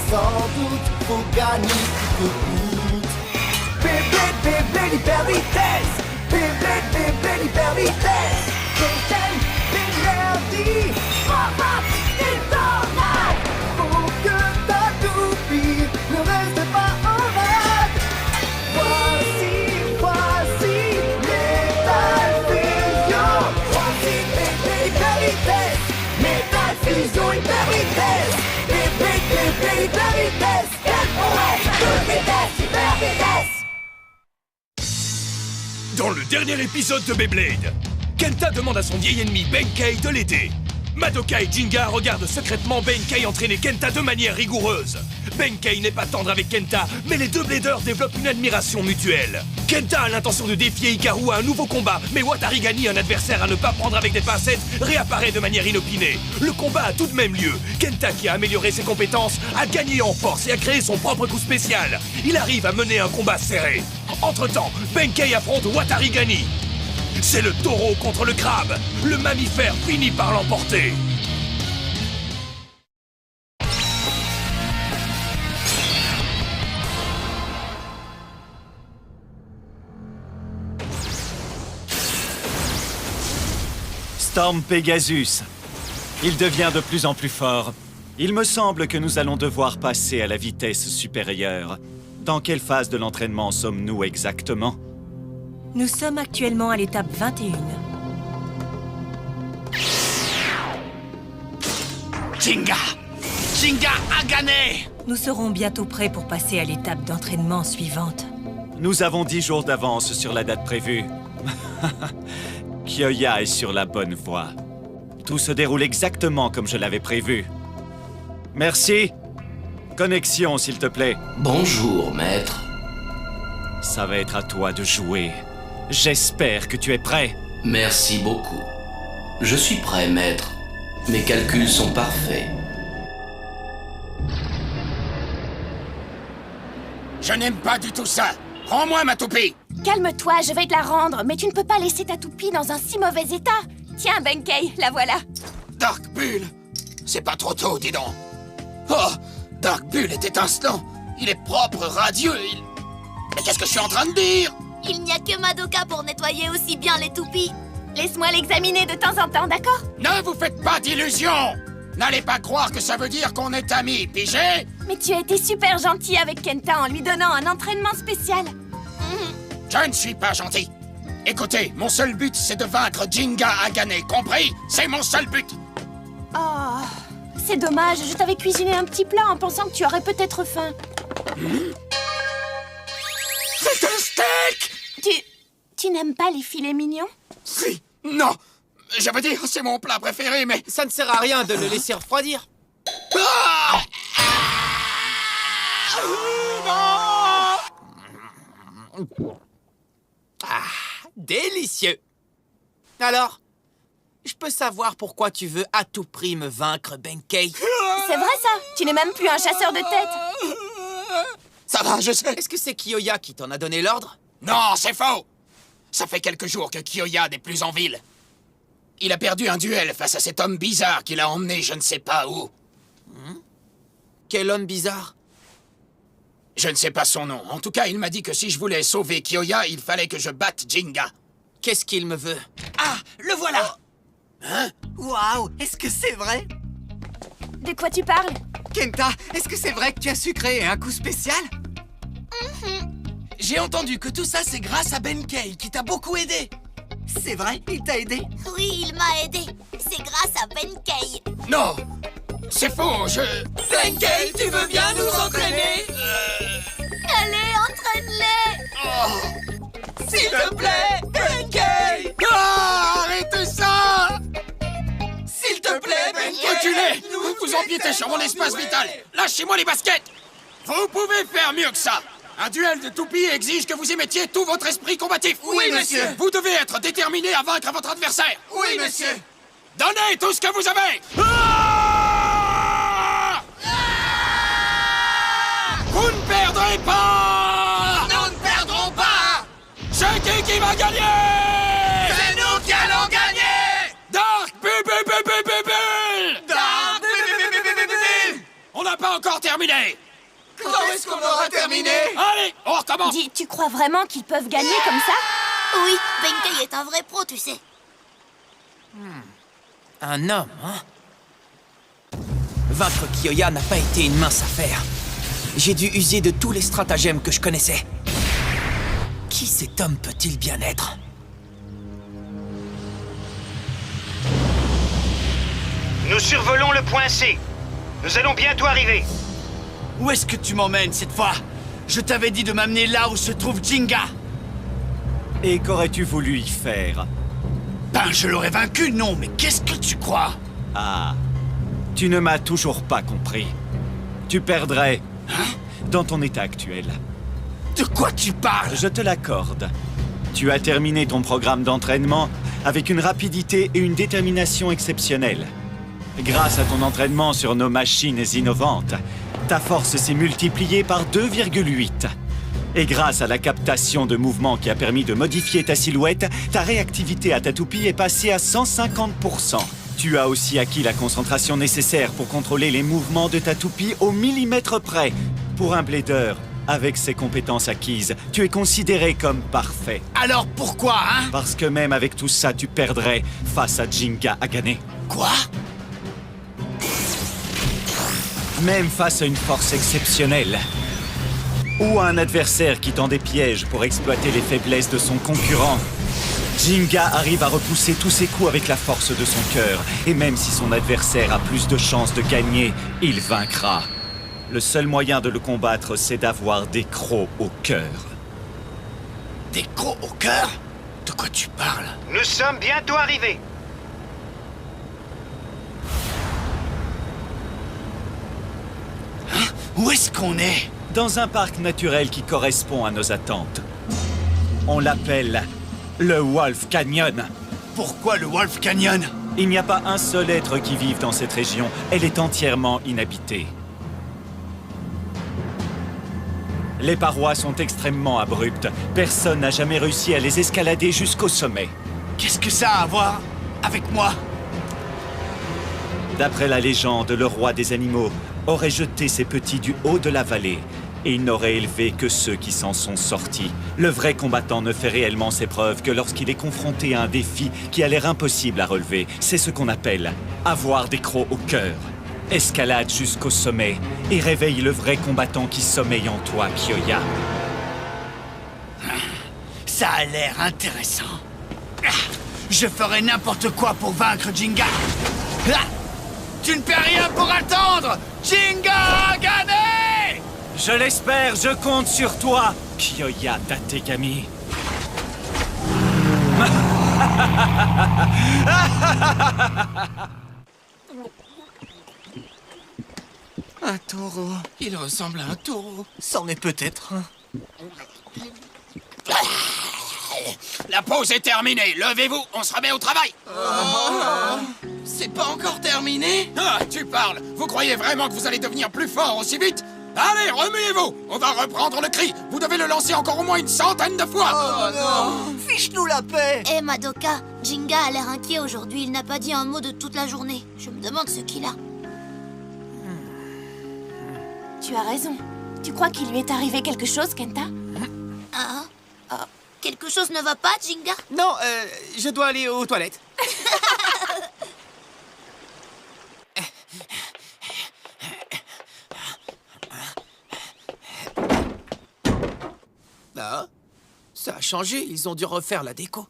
sans doute, faut gagner coûte que coûte. Beyblade hyper vitesse, Beyblade hyper vitesse. Fontaine d'énergie, pop-up, détonate. Faut que ta toupie ne reste pas en rade. Voici Metal Fusion. Voici Beyblade hyper vitesse, Metal Fusion hyper vitesse. Beyblade hyper vitesse, quel prouesse, toute vitesse, hyper vitesse. Dans le dernier épisode de Beyblade, Kenta demande à son vieil ennemi Benkei de l'aider. Madoka et Jinga regardent secrètement Benkei entraîner Kenta de manière rigoureuse. Benkei n'est pas tendre avec Kenta, mais les deux bladers développent une admiration mutuelle. Kenta a l'intention de défier Hikaru à un nouveau combat, mais Watarigani, un adversaire à ne pas prendre avec des pincettes, réapparaît de manière inopinée. Le combat a tout de même lieu. Kenta, qui a amélioré ses compétences, a gagné en force et a créé son propre coup spécial. Il arrive à mener un combat serré. Entre-temps, Benkei affronte Watarigani. C'est le taureau contre le crabe. Le mammifère finit par l'emporter. Storm Pegasus. Il devient de plus en plus fort. Il me semble que nous allons devoir passer à la vitesse supérieure. Dans quelle phase de l'entraînement sommes-nous exactement? Nous sommes actuellement à l'étape 21. Jinga a gagné. Nous serons bientôt prêts pour passer à l'étape d'entraînement suivante. Nous avons 10 jours d'avance sur la date prévue. Kyoya est sur la bonne voie. Tout se déroule exactement comme je l'avais prévu. Merci. Connexion, s'il te plaît. Bonjour, maître. Ça va être à toi de jouer. J'espère que tu es prêt. Merci beaucoup. Je suis prêt, maître. Mes calculs sont parfaits. Je n'aime pas du tout ça. Rends-moi ma toupie. Calme-toi, je vais te la rendre, mais tu ne peux pas laisser ta toupie dans un si mauvais état. Tiens, Benkei, la voilà. Dark Bull. C'est pas trop tôt, dis donc. Oh, Dark Bull est étincelant. Il est propre, radieux, Mais qu'est-ce que je suis en train de dire? Il n'y a que Madoka pour nettoyer aussi bien les toupies. Laisse-moi l'examiner de temps en temps, d'accord? Ne vous faites pas d'illusions. N'allez pas croire que ça veut dire qu'on est amis, pigé? Mais tu as été super gentil avec Kenta en lui donnant un entraînement spécial. Je ne suis pas gentil. Écoutez, mon seul but, c'est de vaincre Jinga Agane, compris? C'est mon seul but. Oh, c'est dommage, je t'avais cuisiné un petit plat en pensant que tu aurais peut-être faim. C'est un steak! Tu n'aimes pas les filets mignons? Si, non. Je veux dire, c'est mon plat préféré, mais... Ça ne sert à rien de le laisser refroidir. Ah! Délicieux. Alors, je peux savoir pourquoi tu veux à tout prix me vaincre, Benkei? C'est vrai ça? Tu n'es même plus un chasseur de tête. Ça va, je sais. Est-ce que c'est Kyoya qui t'en a donné l'ordre? Non, c'est faux. Ça fait quelques jours que Kyoya n'est plus en ville. Il a perdu un duel face à cet homme bizarre qui l'a emmené je ne sais pas où. Quel homme bizarre? Je ne sais pas son nom. En tout cas, il m'a dit que si je voulais sauver Kyoya, il fallait que je batte Jinga. Qu'est-ce qu'il me veut? Ah, le voilà! Hein? Waouh, est-ce que c'est vrai? De quoi tu parles? Kenta, est-ce que c'est vrai que tu as su créer un coup spécial? J'ai entendu que tout ça, c'est grâce à Benkei, qui t'a beaucoup aidé. C'est vrai, il t'a aidé? Oui, il m'a aidé. C'est grâce à Benkei. Non! C'est faux, Benkei, tu veux bien nous entraîner? Allez, entraîne-les! S'il te plaît, Benkei! Ah! Arrêtez ça! S'il te plaît, Benkei! Reculez! Vous empiétez sur mon espace vital! Lâchez-moi les baskets! Vous pouvez faire mieux que ça! Un duel de toupies exige que vous émettiez tout votre esprit combatif! Oui, monsieur! Vous devez être déterminé à vaincre votre adversaire! Oui, monsieur! Donnez tout ce que vous avez! Vous ne perdrez pas! Nous ne perdrons pas! C'est qui va gagner? C'est nous qui allons gagner! Dark Bull! Dark Bull! On n'a pas pas encore terminé! Quand est-ce qu'on aura terminé? Allez, on recommence! Dis, tu crois vraiment qu'ils peuvent gagner comme ça? Oui, Benkei est un vrai pro, tu sais. Un homme, hein? Vaincre Kyoya n'a pas été une mince affaire. J'ai dû user de tous les stratagèmes que je connaissais. Qui cet homme peut-il bien être? Nous survolons le point C. Nous allons bientôt arriver. Où est-ce que tu m'emmènes cette fois? Je t'avais dit de m'amener là où se trouve Jinga. Et qu'aurais-tu voulu y faire? Ben, je l'aurais vaincu, non, mais qu'est-ce que tu crois? Ah, tu ne m'as toujours pas compris. Tu perdrais dans ton état actuel. De quoi tu parles? Je te l'accorde. Tu as terminé ton programme d'entraînement avec une rapidité et une détermination exceptionnelles. Grâce à ton entraînement sur nos machines innovantes, ta force s'est multipliée par 2,8. Et grâce à la captation de mouvements qui a permis de modifier ta silhouette, ta réactivité à ta toupie est passée à 150%. Tu as aussi acquis la concentration nécessaire pour contrôler les mouvements de ta toupie au millimètre près. Pour un blader, avec ces compétences acquises, tu es considéré comme parfait. Alors pourquoi, hein? Parce que même avec tout ça, tu perdrais face à Jinga Agane. Quoi? Même face à une force exceptionnelle. Ou à un adversaire qui tend des pièges pour exploiter les faiblesses de son concurrent. Jinga arrive à repousser tous ses coups avec la force de son cœur. Et même si son adversaire a plus de chances de gagner, il vaincra. Le seul moyen de le combattre, c'est d'avoir des crocs au cœur. Des crocs au cœur? De quoi tu parles? Nous sommes bientôt arrivés. Où est-ce qu'on est? Dans un parc naturel qui correspond à nos attentes. On l'appelle le Wolf Canyon. Pourquoi le Wolf Canyon? Il n'y a pas un seul être qui vive dans cette région. Elle est entièrement inhabitée. Les parois sont extrêmement abruptes. Personne n'a jamais réussi à les escalader jusqu'au sommet. Qu'est-ce que ça a à voir avec moi? D'après la légende, le roi des animaux aurait jeté ses petits du haut de la vallée. Et il n'aurait élevé que ceux qui s'en sont sortis. Le vrai combattant ne fait réellement ses preuves que lorsqu'il est confronté à un défi qui a l'air impossible à relever. C'est ce qu'on appelle avoir des crocs au cœur. Escalade jusqu'au sommet et réveille le vrai combattant qui sommeille en toi, Kyoya. Ça a l'air intéressant. Je ferai n'importe quoi pour vaincre Jinga. Tu ne peux rien pour attendre, Jinga Agane! Je l'espère, je compte sur toi, Kyoya Tategami. Un taureau. Il ressemble à un taureau. C'en est peut-être un. La pause est terminée, levez-vous, on se remet au travail! C'est pas encore terminé? Ah, tu parles! Vous croyez vraiment que vous allez devenir plus fort aussi vite? Allez, remuez-vous! On va reprendre le cri! Vous devez le lancer encore au moins une centaine de fois! Oh non! Fiche-nous la paix! Eh Madoka, Jinga a l'air inquiet aujourd'hui. Il n'a pas dit un mot de toute la journée. Je me demande ce qu'il a. Tu as raison. Tu crois qu'il lui est arrivé quelque chose, Kenta? Ah, quelque chose ne va pas, Jinga? Non, je dois aller aux toilettes. Ah, ça a changé, ils ont dû refaire la déco.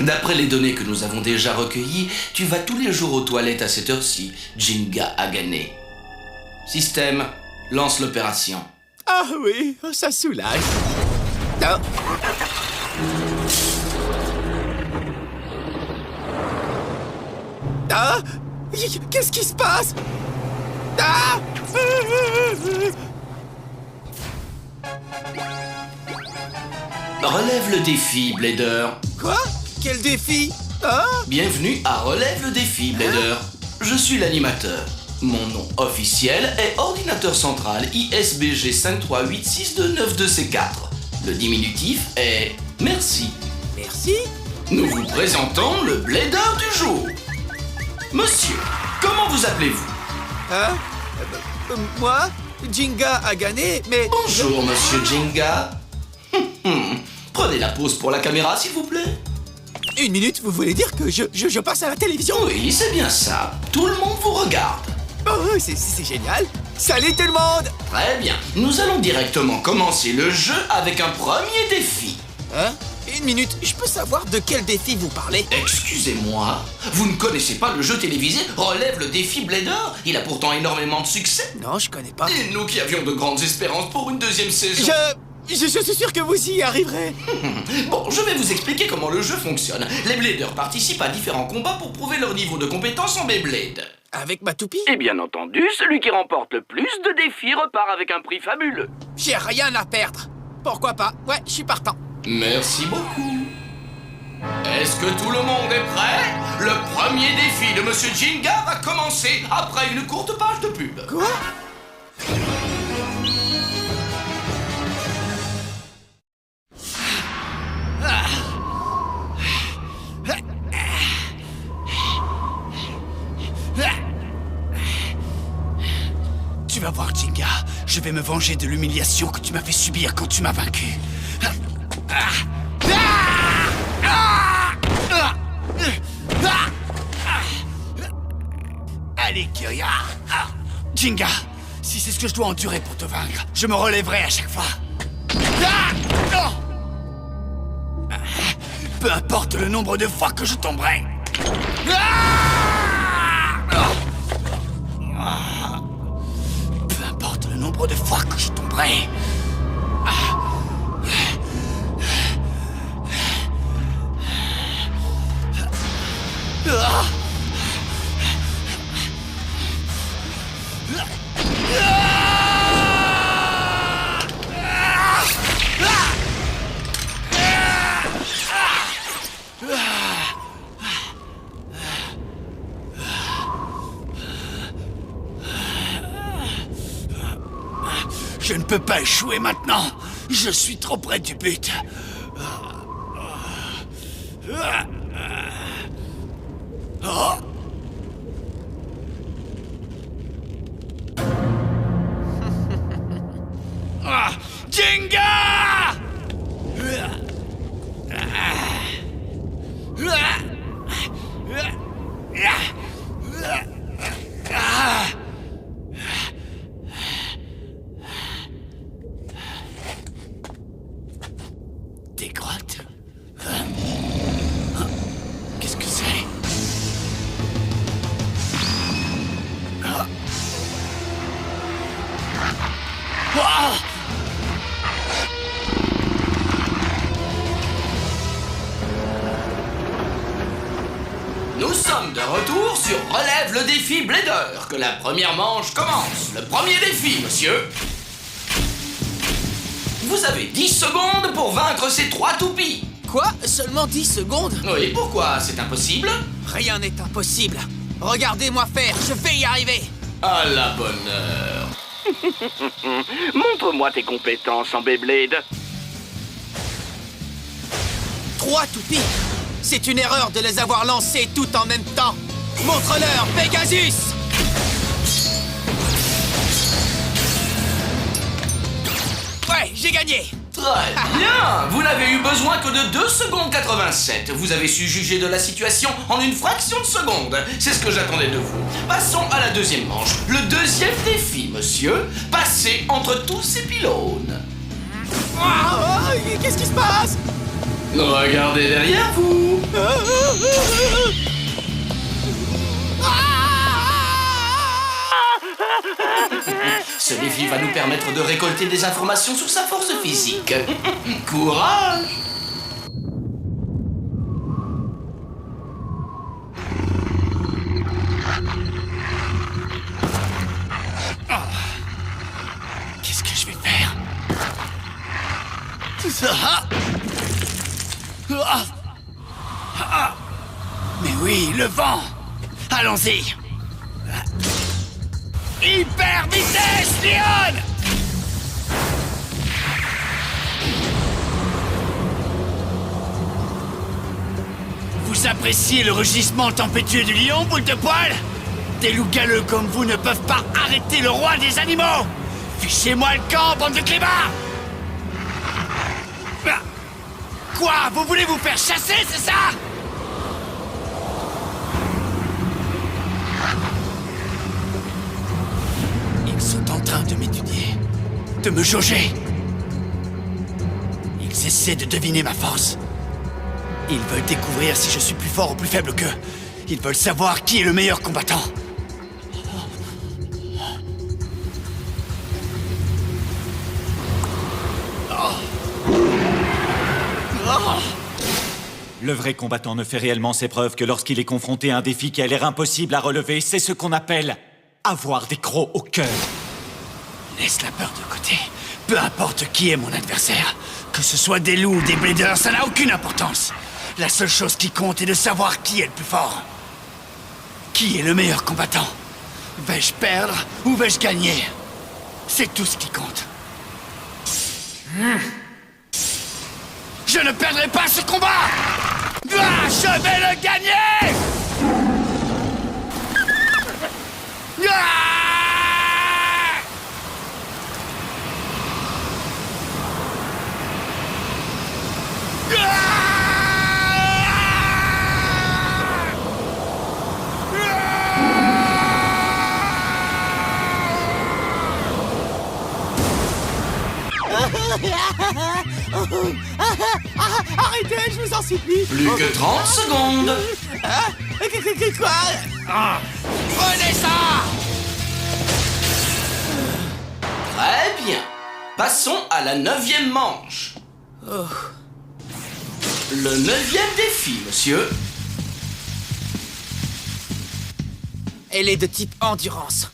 D'après les données que nous avons déjà recueillies, tu vas tous les jours aux toilettes à cette heure-ci, Jinga Agane. Système, lance l'opération. Ah oui, ça soulage. Ah. Ah! Qu'est-ce qui se passe? Ah! Relève le défi, Blader. Quoi? Quel défi? Ah! Bienvenue à Relève le défi, Blader. Je suis l'animateur. Mon nom officiel est Ordinateur Central ISBG 5386292C4. Le diminutif est merci. Merci? Nous vous présentons le Blader du jour. Monsieur, comment vous appelez-vous? Hein? Moi, Jinga a gagné, mais... Bonjour, monsieur Jinga. Prenez la pause pour la caméra, s'il vous plaît. 1 minute, vous voulez dire que je passe à la télévision? Oui, c'est bien ça. Tout le monde vous regarde. Oh, c'est génial. Salut tout le monde. Très bien. Nous allons directement commencer le jeu avec un premier défi. Hein? 1 minute, je peux savoir de quel défi vous parlez? Excusez-moi, vous ne connaissez pas le jeu télévisé Relève le défi Blader? Il a pourtant énormément de succès. Non, je connais pas. Et nous qui avions de grandes espérances pour une deuxième saison. Je suis sûr que vous y arriverez. Bon, je vais vous expliquer comment le jeu fonctionne. Les Bladers participent à différents combats pour prouver leur niveau de compétence en Beyblade. Avec ma toupie? Et bien entendu, celui qui remporte le plus de défis repart avec un prix fabuleux. J'ai rien à perdre. Pourquoi pas? Ouais, je suis partant. Merci beaucoup. Est-ce que tout le monde est prêt? Le premier défi de Monsieur Jinga va commencer après une courte page de pub. Quoi? Tu vas voir, Jinga. Je vais me venger de l'humiliation que tu m'as fait subir quand tu m'as vaincu. Allez, Kyoya. Jinga, si c'est ce que je dois endurer pour te vaincre, je me relèverai à chaque fois. Peu importe le nombre de fois que je tomberai. Peu importe le nombre de fois que je tomberai. Je ne peux pas échouer maintenant. Je suis trop près du but. Oh. Jinga! Des grottes? Qu'est-ce que c'est? Nous sommes de retour sur Relève le défi Blader. Que la première manche commence. Le premier défi, monsieur. Vous avez 10 secondes pour vaincre ces 3 toupies. Quoi? Seulement 10 secondes? Oui, pourquoi? C'est impossible? Rien n'est impossible. Regardez-moi faire, je vais y arriver. À la bonne heure. Montre-moi tes compétences en Beyblade. 3 toupies. C'est une erreur de les avoir lancés tout en même temps. Montre-leur, Pegasus! Ouais, j'ai gagné. Très bien. Vous n'avez eu besoin que de 2 secondes 87. Vous avez su juger de la situation en une fraction de seconde. C'est ce que j'attendais de vous. Passons à la deuxième manche. Le deuxième défi, monsieur. Passez entre tous ces pylônes. Qu'est-ce qui se passe? Regardez derrière vous. Ce défi va nous permettre de récolter des informations sur sa force physique. Courage! Qu'est-ce que je vais faire? Mais oui, le vent! Allons-y! Hyper vitesse, Leon! Vous appréciez le rugissement tempétueux du lion, boule de poil? Des loups galeux comme vous ne peuvent pas arrêter le roi des animaux! Fichez-moi le camp, bande de clébards! Ah. Quoi? Vous voulez vous faire chasser, c'est ça? Ils sont en train de m'étudier, de me jauger. Ils essaient de deviner ma force. Ils veulent découvrir si je suis plus fort ou plus faible qu'eux. Ils veulent savoir qui est le meilleur combattant. Le vrai combattant ne fait réellement ses preuves que lorsqu'il est confronté à un défi qui a l'air impossible à relever. C'est ce qu'on appelle avoir des crocs au cœur. Laisse la peur de côté. Peu importe qui est mon adversaire. Que ce soit des loups ou des bladers, ça n'a aucune importance. La seule chose qui compte est de savoir qui est le plus fort. Qui est le meilleur combattant? Vais-je perdre ou vais-je gagner? C'est tout ce qui compte. Je ne perdrai pas ce combat! Ah, je vais le gagner! Ah! Arrêtez, je vous en supplie. Plus que 30 secondes. Quoi? Prenez ça! Très bien. Passons à la 9e manche. Le 9e défi, monsieur. Elle est de type endurance.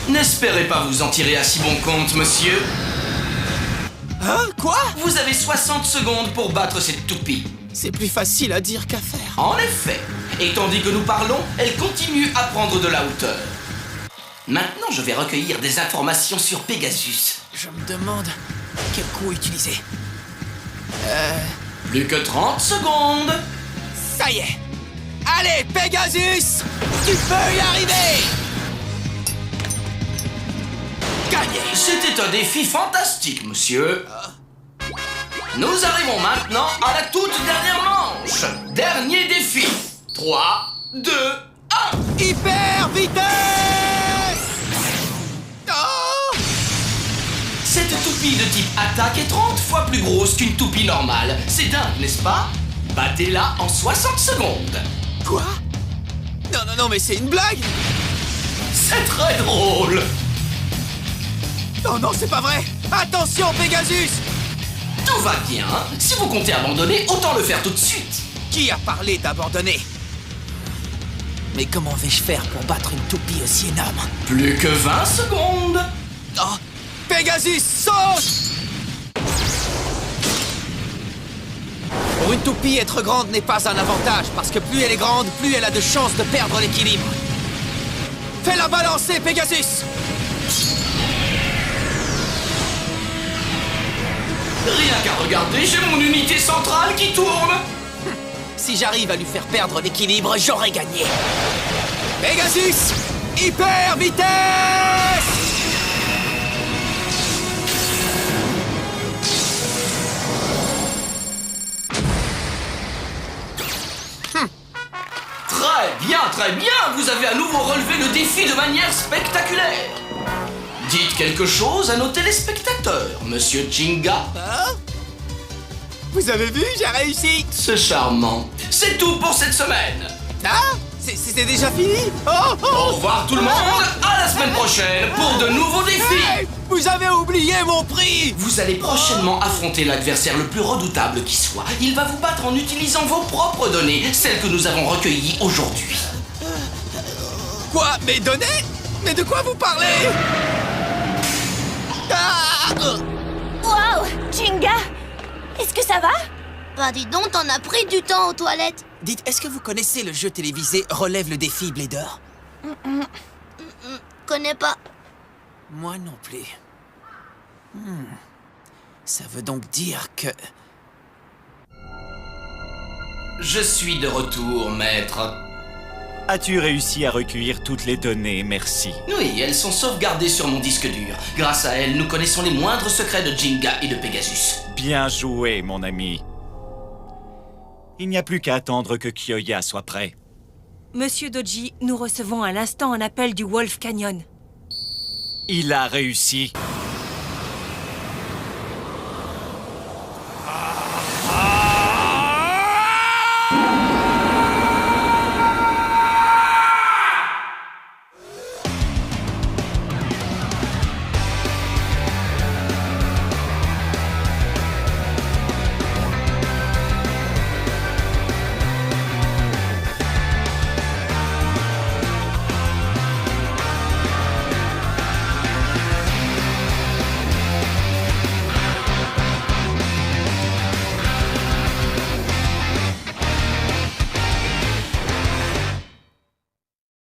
N'espérez pas vous en tirer à si bon compte, monsieur. Hein? Quoi? Vous avez 60 secondes pour battre cette toupie. C'est plus facile à dire qu'à faire. En effet. Et tandis que nous parlons, elle continue à prendre de la hauteur. Maintenant, je vais recueillir des informations sur Pegasus. Je me demande quel coup utiliser. Plus que 30 secondes. Ça y est. Allez, Pegasus! Tu peux y arriver! Gagné! C'était un défi fantastique, monsieur. Nous arrivons maintenant à la toute dernière manche. Dernier défi. 3, 2, 1. Hyper vitesse! Oh! Cette toupie de type attaque est 30 fois plus grosse qu'une toupie normale. C'est dingue, n'est-ce pas? Battez-la en 60 secondes. Quoi? Non, mais c'est une blague! C'est très drôle. Non, c'est pas vrai! Attention, Pegasus! Tout va bien. Si vous comptez abandonner, autant le faire tout de suite. Qui a parlé d'abandonner? Mais comment vais-je faire pour battre une toupie aussi énorme? Plus que 20 secondes. Oh! Pegasus, saute! Pour une toupie, être grande n'est pas un avantage, parce que plus elle est grande, plus elle a de chances de perdre l'équilibre. Fais-la balancer, Pegasus! Rien qu'à regarder, j'ai mon unité centrale qui tourne. Si j'arrive à lui faire perdre l'équilibre, j'aurai gagné. Pegasus! Hyper vitesse! Très bien, vous avez à nouveau relevé le défi de manière spectaculaire. Dites quelque chose à nos téléspectateurs, monsieur Jinga. Hein? Vous avez vu, j'ai réussi. C'est charmant. C'est tout pour cette semaine. Ah? C'était déjà fini? Au revoir tout le monde, à la semaine prochaine pour de nouveaux défis. Hey, vous avez oublié mon prix. Vous allez prochainement affronter l'adversaire le plus redoutable qui soit. Il va vous battre en utilisant vos propres données, celles que nous avons recueillies aujourd'hui. Quoi? Mes données? Mais de quoi vous parlez? Wow, Jinga! Est-ce que ça va? Bah dis donc, t'en as pris du temps aux toilettes. Dites, est-ce que vous connaissez le jeu télévisé Relève le défi, Blader? Connais pas. Moi non plus. Ça veut donc dire que... Je suis de retour, maître. As-tu réussi à recueillir toutes les données, merci? Oui, elles sont sauvegardées sur mon disque dur. Grâce à elles, nous connaissons les moindres secrets de Jinga et de Pegasus. Bien joué, mon ami. Il n'y a plus qu'à attendre que Kyoya soit prêt. Monsieur Doji, nous recevons à l'instant un appel du Wolf Canyon. Il a réussi.